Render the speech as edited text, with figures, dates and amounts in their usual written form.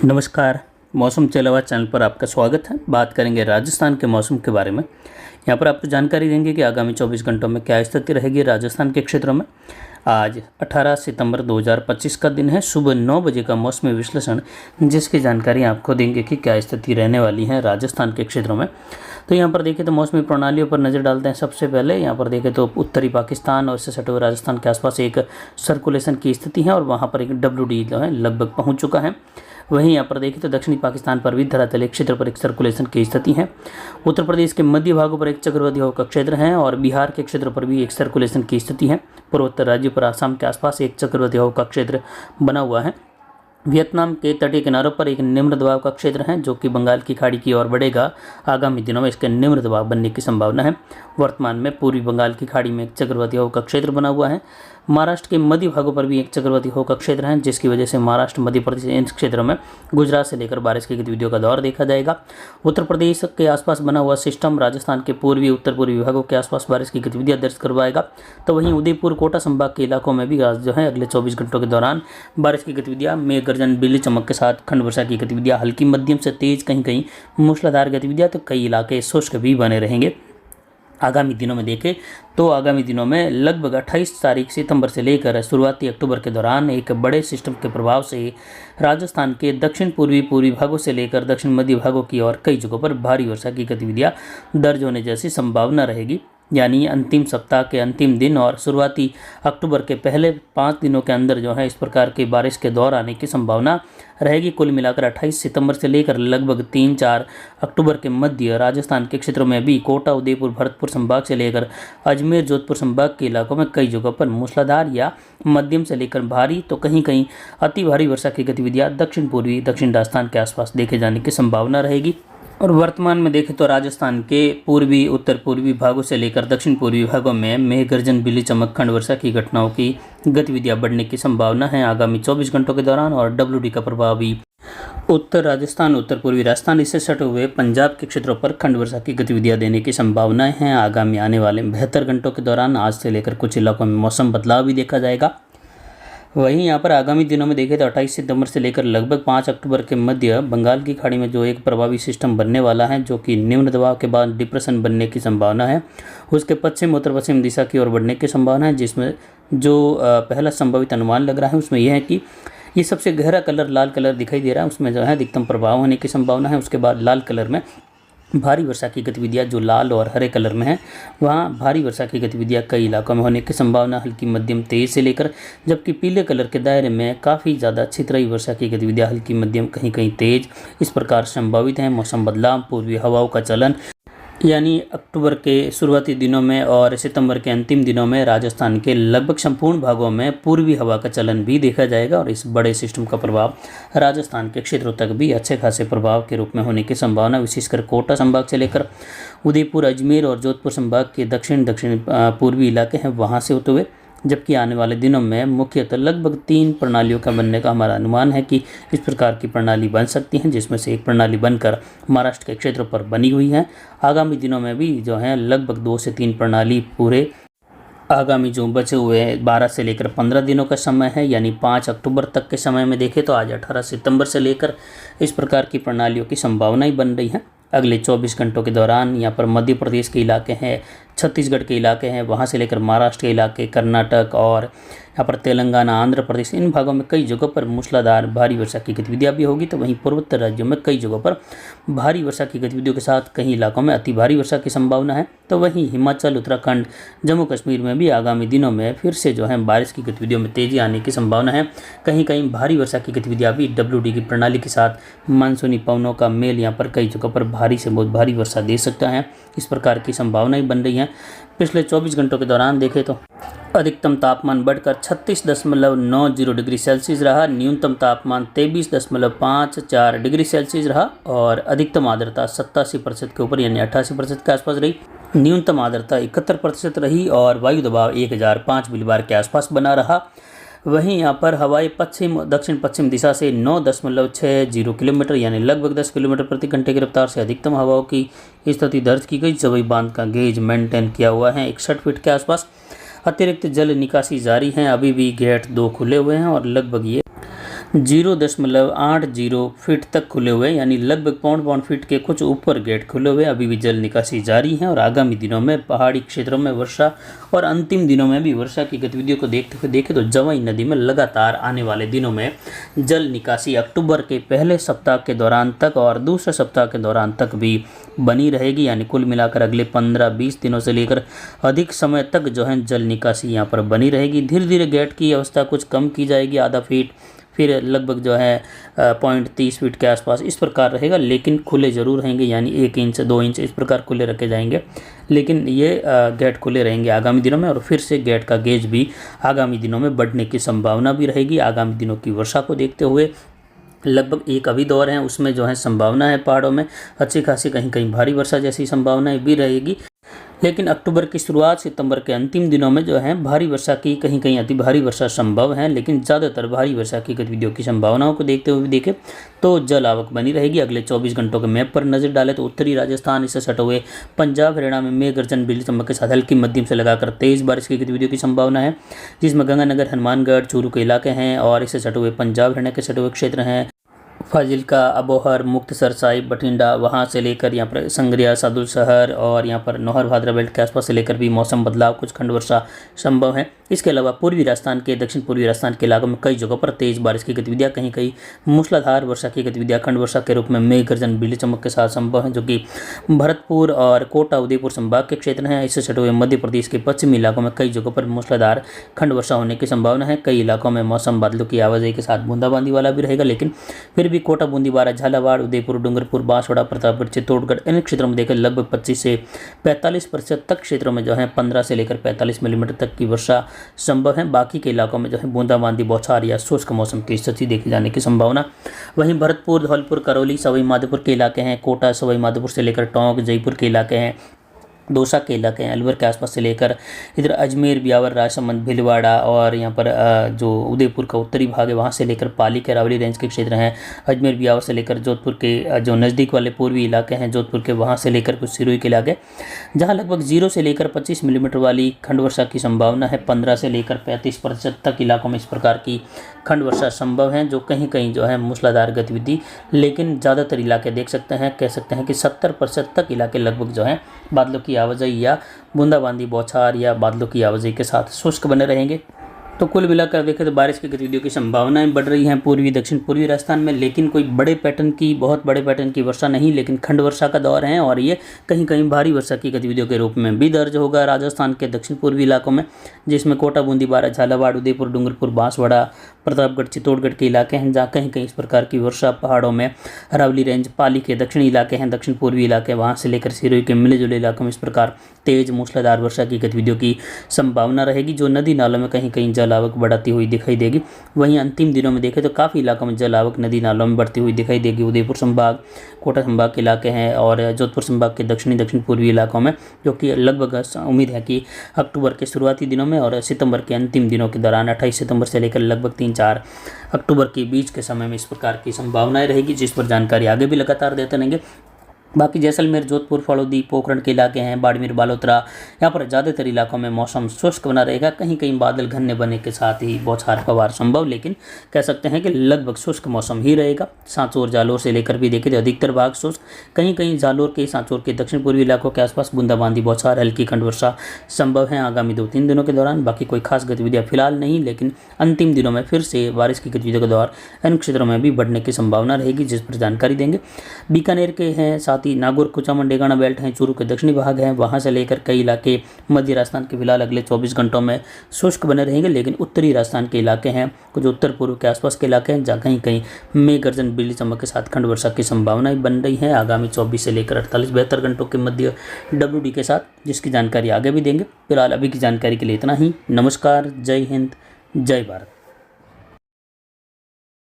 नमस्कार। मौसम चलावा चैनल पर आपका स्वागत है। बात करेंगे राजस्थान के मौसम के बारे में। यहाँ पर आपको जानकारी देंगे कि आगामी 24 घंटों में क्या स्थिति रहेगी राजस्थान के क्षेत्रों में। आज 18 सितंबर 2025 का दिन है। सुबह 9 बजे का मौसमी विश्लेषण, जिसकी जानकारी आपको देंगे कि क्या स्थिति रहने वाली है राजस्थान के क्षेत्रों में। तो यहाँ पर देखें तो मौसमी प्रणालियों पर नज़र डालते हैं। सबसे पहले यहाँ पर देखें तो उत्तरी पाकिस्तान और इससे सटे हुए राजस्थान के आसपास एक सर्कुलेशन की स्थिति है और वहाँ पर एक WD जो है लगभग पहुँच चुका है। वहीं यहाँ पर देखें तो दक्षिणी पाकिस्तान पर भी धरातलीय क्षेत्र पर एक सर्कुलेशन की स्थिति है। उत्तर प्रदेश के मध्य भागों पर एक चक्रवाती हवा का क्षेत्र है और बिहार के क्षेत्र पर भी एक सर्कुलेशन की स्थिति है। पूर्वोत्तर राज्यों पर आसाम के आसपास एक चक्रवाती हवा का क्षेत्र बना हुआ है। वियतनाम के तटीय किनारों पर एक निम्न दबाव का क्षेत्र है जो कि बंगाल की खाड़ी की ओर बढ़ेगा। आगामी दिनों में इसके निम्न दबाव बनने की संभावना है। वर्तमान में पूर्वी बंगाल की खाड़ी में एक चक्रवाती हवा का क्षेत्र बना हुआ है। महाराष्ट्र के मध्य भागों पर भी एक चक्रवाती हवा का क्षेत्र है, जिसकी वजह से महाराष्ट्र, मध्य प्रदेश इन क्षेत्रों में गुजरात से लेकर बारिश की गतिविधियों का दौर देखा जाएगा। उत्तर प्रदेश के आसपास बना हुआ सिस्टम राजस्थान के पूर्वी उत्तर पूर्वी विभागों के आसपास बारिश की गतिविधियां दर्ज करवाएगा। तो वहीं उदयपुर, कोटा संभाग के इलाकों में भी आज जो है अगले 24 घंटों के दौरान बारिश की गतिविधियां, मेघ गर्जन, बिजली चमक के साथ खंड वर्षा की गतिविधियां, हल्की मध्यम से तेज, कहीं कहीं मूसलाधार गतिविधियां, तो कई इलाके शुष्क भी बने रहेंगे। आगामी दिनों में देखें तो आगामी दिनों में लगभग 28 तारीख सितंबर से लेकर शुरुआती अक्टूबर के दौरान एक बड़े सिस्टम के प्रभाव से राजस्थान के दक्षिण पूर्वी भागों से लेकर दक्षिण मध्य भागों की ओर कई जगहों पर भारी वर्षा की गतिविधियां दर्ज होने जैसी संभावना रहेगी। यानी अंतिम सप्ताह के अंतिम दिन और शुरुआती अक्टूबर के पहले 5 दिनों के अंदर जो है इस प्रकार की बारिश के दौर आने की संभावना रहेगी। कुल मिलाकर 28 सितंबर से लेकर लगभग 3-4 अक्टूबर के मध्य राजस्थान के क्षेत्रों में भी कोटा, उदयपुर, भरतपुर संभाग से लेकर अजमेर, जोधपुर संभाग के इलाकों में कई जगहों पर मूसलाधार या मध्यम से लेकर भारी तो कहीं कहीं अति भारी वर्षा की गतिविधियां दक्षिण पूर्वी, दक्षिण राजस्थान के आसपास देखे जाने की संभावना रहेगी। और वर्तमान में देखें तो राजस्थान के पूर्वी, उत्तर पूर्वी भागों से लेकर दक्षिण पूर्वी भागों में मेघ गर्जन, बिजली चमक, खंड वर्षा की घटनाओं की गतिविधियां बढ़ने की संभावना है आगामी 24 घंटों के दौरान। और WD का प्रभाव भी उत्तर राजस्थान, उत्तर पूर्वी राजस्थान, इससे सटे हुए पंजाब के क्षेत्रों पर खंड वर्षा की गतिविधियां देने की संभावनाएं हैं। आगामी आने वाले 72 घंटों के दौरान आज से लेकर कुछ इलाकों में मौसम बदलाव भी देखा जाएगा। वहीं यहाँ पर आगामी दिनों में देखें तो 28 सितंबर से लेकर लगभग 5 अक्टूबर के मध्य बंगाल की खाड़ी में जो एक प्रभावी सिस्टम बनने वाला है, जो कि निम्न दबाव के बाद डिप्रेशन बनने की संभावना है, उसके पश्चिम उत्तर पश्चिम दिशा की ओर बढ़ने की संभावना है। जिसमें जो पहला संभावित अनुमान लग रहा है उसमें यह है कि ये सबसे गहरा कलर लाल कलर दिखाई दे रहा है, उसमें जो है अधिकतम प्रभाव होने की संभावना है। उसके बाद लाल कलर में भारी वर्षा की गतिविधियां, जो लाल और हरे कलर में है, वहाँ भारी वर्षा की गतिविधियां कई इलाकों में होने की संभावना, हल्की मध्यम तेज से लेकर, जबकि पीले कलर के दायरे में काफ़ी ज़्यादा छितराई वर्षा की गतिविधियां हल्की मध्यम कहीं कहीं तेज इस प्रकार संभावित हैं। मौसम बदलाव, पूर्वी हवाओं का चलन, यानी अक्टूबर के शुरुआती दिनों में और सितंबर के अंतिम दिनों में राजस्थान के लगभग संपूर्ण भागों में पूर्वी हवा का चलन भी देखा जाएगा। और इस बड़े सिस्टम का प्रभाव राजस्थान के क्षेत्रों तक भी अच्छे खासे प्रभाव के रूप में होने की संभावना, विशेषकर कोटा संभाग से लेकर उदयपुर, अजमेर और जोधपुर संभाग के दक्षिण पूर्वी इलाके हैं, वहाँ से होते हुए। जबकि आने वाले दिनों में मुख्यतः लगभग 3 प्रणालियों का बनने का हमारा अनुमान है कि इस प्रकार की प्रणाली बन सकती हैं, जिसमें से एक प्रणाली बनकर महाराष्ट्र के क्षेत्र पर बनी हुई है। आगामी दिनों में भी जो है लगभग 2 से 3 प्रणाली पूरे आगामी जो बचे हुए 12 से लेकर 15 दिनों का समय है, यानी 5 अक्टूबर तक के समय में देखें तो आज 18 सितंबर से लेकर इस प्रकार की प्रणालियों की संभावनाएं बन रही हैं। अगले 24 घंटों के दौरान यहाँ पर मध्य प्रदेश के इलाके हैं, छत्तीसगढ़ के इलाके हैं, वहाँ से लेकर महाराष्ट्र के इलाके, कर्नाटक और यहाँ पर तेलंगाना, आंध्र प्रदेश, इन भागों में कई जगहों पर मूसलाधार भारी वर्षा की गतिविधियाँ भी होगी। तो वहीं पूर्वोत्तर राज्यों में कई जगहों पर भारी वर्षा की गतिविधियों के साथ कई इलाकों में अति भारी वर्षा की संभावना है। तो वहीं हिमाचल, उत्तराखंड, जम्मू कश्मीर में भी आगामी दिनों में फिर से जो है बारिश की गतिविधियों में तेजी आने की संभावना है। कहीं कहीं भारी वर्षा की गतिविधियाँ भी WD की प्रणाली के साथ मानसूनी पवनों का मेल यहाँ पर कई जगहों पर भारी से बहुत भारी वर्षा दे सकता है। इस प्रकार की संभावनाएं बन रही हैं। पिछले 24 घंटों के दौरान देखें तो अधिकतम तापमान बढ़कर 36.90 डिग्री सेल्सियस रहा, न्यूनतम तापमान 23.54 डिग्री सेल्सियस रहा और अधिकतम आर्द्रता 87% के ऊपर यानी 88% के आसपास रही। न्यूनतम आर्द्रता 71% रही और वायु दबाव 1005 मिलीबार के आसपास बना रहा। वहीं यहाँ पर हवाएं पश्चिम दक्षिण पश्चिम दिशा से 9.60 किलोमीटर यानी लगभग 10 किलोमीटर प्रति घंटे की रफ्तार से अधिकतम हवाओं की स्थिति दर्ज की गई। सभी बांध का गेज मेंटेन किया हुआ है 61 फीट के आसपास। अतिरिक्त जल निकासी जारी है, अभी भी गेट 2 खुले हुए हैं और लगभग ये 0.80 फीट तक खुले हुए, यानी लगभग 0.5 फीट के कुछ ऊपर गेट खुले हुए अभी भी जल निकासी जारी है। और आगामी दिनों में पहाड़ी क्षेत्रों में वर्षा और अंतिम दिनों में भी वर्षा की गतिविधियों को देखते हुए देखें तो जवाई नदी में लगातार आने वाले दिनों में जल निकासी अक्टूबर के पहले सप्ताह के दौरान तक और दूसरे सप्ताह के दौरान तक भी बनी रहेगी। यानी कुल मिलाकर अगले 15-20 दिनों से लेकर अधिक समय तक जो है जल निकासी यहाँ पर बनी रहेगी। धीरे धीरे गेट की अवस्था कुछ कम की जाएगी, आधा फीट, फिर लगभग जो है 0.30 फीट के आसपास इस प्रकार रहेगा, लेकिन खुले ज़रूर रहेंगे। यानी 1 इंच 2 इंच इस प्रकार खुले रखे जाएंगे, लेकिन ये गेट खुले रहेंगे आगामी दिनों में। और फिर से गेट का गेज भी आगामी दिनों में बढ़ने की संभावना भी रहेगी। आगामी दिनों की वर्षा को देखते हुए लगभग एक अभी दौर है, उसमें जो है संभावना है पहाड़ों में अच्छी खासी कहीं कहीं भारी वर्षा जैसी संभावनाएं भी रहेगी। लेकिन अक्टूबर की शुरुआत सितंबर के अंतिम दिनों में जो है भारी वर्षा की कहीं कहीं अति भारी वर्षा संभव है, लेकिन ज़्यादातर भारी वर्षा की गतिविधियों की संभावनाओं को देखते हुए देखें तो जल आवक बनी रहेगी। अगले 24 घंटों के मैप पर नजर डालें तो उत्तरी राजस्थान, इससे सटे हुए पंजाब, हरियाणा में मेघ गर्जन बिजली चमक के साथ हल्की मध्यम से लगाकर तेज बारिश की गतिविधियों की संभावना है, जिसमें गंगानगर, हनुमानगढ़, चूरू के इलाके हैं और इससे सटे हुए पंजाब, हरियाणा के सटे हुए क्षेत्र हैं। फाजिल्का, अबोहर, मुक्तसर साहिब, बठिंडा, वहाँ से लेकर यहाँ पर संग्रिया, सादुल शहर और यहाँ पर नौहर भादरा बेल्ट के आसपास से लेकर भी मौसम बदलाव, कुछ खंड वर्षा संभव है। इसके अलावा पूर्वी राजस्थान के, दक्षिण पूर्वी राजस्थान के इलाकों में कई जगहों पर तेज बारिश की गतिविधियाँ, कहीं कहीं मूसलाधार वर्षा की गतिविधियाँ खंड वर्षा के रूप में मेघ गर्जन बिजली चमक के साथ संभव है, जो कि भरतपुर और कोटा उदयपुर संभाग के क्षेत्र हैं। इससे सटे हुए मध्य प्रदेश के पश्चिमी इलाकों में कई जगहों पर मूसलाधार खंड वर्षा होने की संभावना है। कई इलाकों में मौसम बादलों की आवाजाही के साथ बूंदाबांदी वाला भी रहेगा, लेकिन फिर भी कोटा, बूंदीवाड़ा, झालावाड़, उदयपुर, डूंगरपुर, बांसवाड़ा, प्रतापगढ़, चित्तौड़गढ़ इन क्षेत्रों में देखकर लगभग 25 से 45% तक क्षेत्रों में जो है 15 से लेकर 45 मिलीमीटर तक की वर्षा संभव है। बाकी के इलाकों में जो है बूंदाबांदी, बौछार या शुष्क मौसम की स्थिति देखे जाने की संभावना। वहीं भरतपुर, धौलपुर, करौली, सवाई माधोपुर के इलाके हैं, कोटा, सवाई माधोपुर से लेकर टोंक, जयपुर के इलाके हैं, दौसा के इलाके हैं, अलवर के आसपास से लेकर इधर अजमेर, ब्यावर, राजसमंद, भीलवाड़ा और यहाँ पर जो उदयपुर का उत्तरी भाग है वहाँ से लेकर पाली के अरावली रेंज के क्षेत्र हैं। अजमेर, ब्यावर से लेकर जोधपुर के जो नज़दीक वाले पूर्वी इलाके हैं जोधपुर के, वहाँ से लेकर कुछ सिरोही के इलाके, जहाँ लगभग 0 से लेकर 25 मिलीमीटर वाली खंड वर्षा की संभावना है। 15 से लेकर 35% तक इलाकों में इस प्रकार की खंड वर्षा संभव है, जो कहीं कहीं जो है मूसलाधार गतिविधि, लेकिन ज़्यादातर इलाके देख सकते हैं, कह सकते हैं कि 70% तक इलाके लगभग जो है बादलों की आवाजाही या बूंदाबांदी, बौछार या बादलों की आवाजाही के साथ शुष्क बने रहेंगे। तो कुल मिलाकर देखें तो बारिश की गतिविधियों की संभावनाएं बढ़ रही हैं पूर्वी, दक्षिण पूर्वी राजस्थान में, लेकिन कोई बहुत बड़े पैटर्न की वर्षा नहीं, लेकिन खंड वर्षा का दौर है और ये कहीं कहीं भारी वर्षा की गतिविधियों के रूप में भी दर्ज होगा राजस्थान के दक्षिण पूर्वी इलाकों में, जिसमें कोटा, बूंदीवाड़ा, झालावाड़, उदयपुर, डूंगरपुर, बांसवाड़ा, प्रतापगढ़, चित्तौड़गढ़ के इलाके हैं, जहाँ कहीं कहीं इस प्रकार की वर्षा पहाड़ों में अरावली रेंज, पाली के दक्षिणी इलाके हैं, दक्षिण पूर्वी इलाके, वहाँ से लेकर सिरोही के मिले जुले इलाकों में इस प्रकार तेज मूसलाधार वर्षा की गतिविधियों की संभावना रहेगी, जो नदी नालों में कहीं कहीं जल आवक बढ़ाती हुई दिखाई देगी। वहीं अंतिम दिनों में देखें तो काफ़ी इलाकों में जल आवक नदी नालों में बढ़ती हुई दिखाई देगी। उदयपुर संभाग, कोटा संभाग के इलाके हैं और जोधपुर संभाग के दक्षिण पूर्वी इलाकों में, जो कि लगभग उम्मीद है कि अक्टूबर के शुरुआती दिनों में और सितंबर के अंतिम दिनों के दौरान 28 सितंबर से लेकर लगभग 3-4 अक्टूबर के बीच के समय में इस प्रकार की संभावनाएं रहेगी, जिस पर जानकारी आगे भी लगातार देते रहेंगे। बाकी जैसलमेर, जोधपुर, फलोदी, पोखरण के इलाके हैं, बाड़मेर, बालोतरा, यहाँ पर ज़्यादातर इलाकों में मौसम शुष्क बना रहेगा, कहीं कहीं बादल घने बनने के साथ ही बौछार फवार संभव, लेकिन कह सकते हैं कि लगभग शुष्क मौसम ही रहेगा। सांचौर, जालोर से लेकर भी देखें तो अधिकतर भाग शुष्क, कहीं कहीं जालोर के, सांचौर के दक्षिण पूर्वी इलाकों के आसपास बूंदाबांदी, बौछार, हल्की खंड वर्षा संभव है आगामी 2-3 दिनों के दौरान। बाकी कोई खास गतिविधियाँ फिलहाल नहीं, लेकिन अंतिम दिनों में फिर से बारिश की गतिविधियों का दौर इन क्षेत्रों में भी बढ़ने की संभावना रहेगी, जिस पर जानकारी देंगे। बीकानेर के हैं, साथ ही नागौर, कुचामन, डेगाना बेल्ट हैं, चूरू के दक्षिणी भाग हैं, वहां से लेकर कई इलाके मध्य राजस्थान के फिलहाल अगले 24 घंटों में शुष्क बने रहेंगे, लेकिन उत्तरी राजस्थान के इलाके हैं, कुछ उत्तर पूर्व के आसपास के इलाके हैं, जहाँ कहीं कहीं मेघ गर्जन बिजली चमक के साथ खंड वर्षा की संभावनाएं बन रही है आगामी 24 से लेकर 48-72 घंटों के मध्य WD के साथ, जिसकी जानकारी आगे भी देंगे। फिलहाल अभी की जानकारी के लिए इतना ही। नमस्कार, जय हिंद, जय भारत।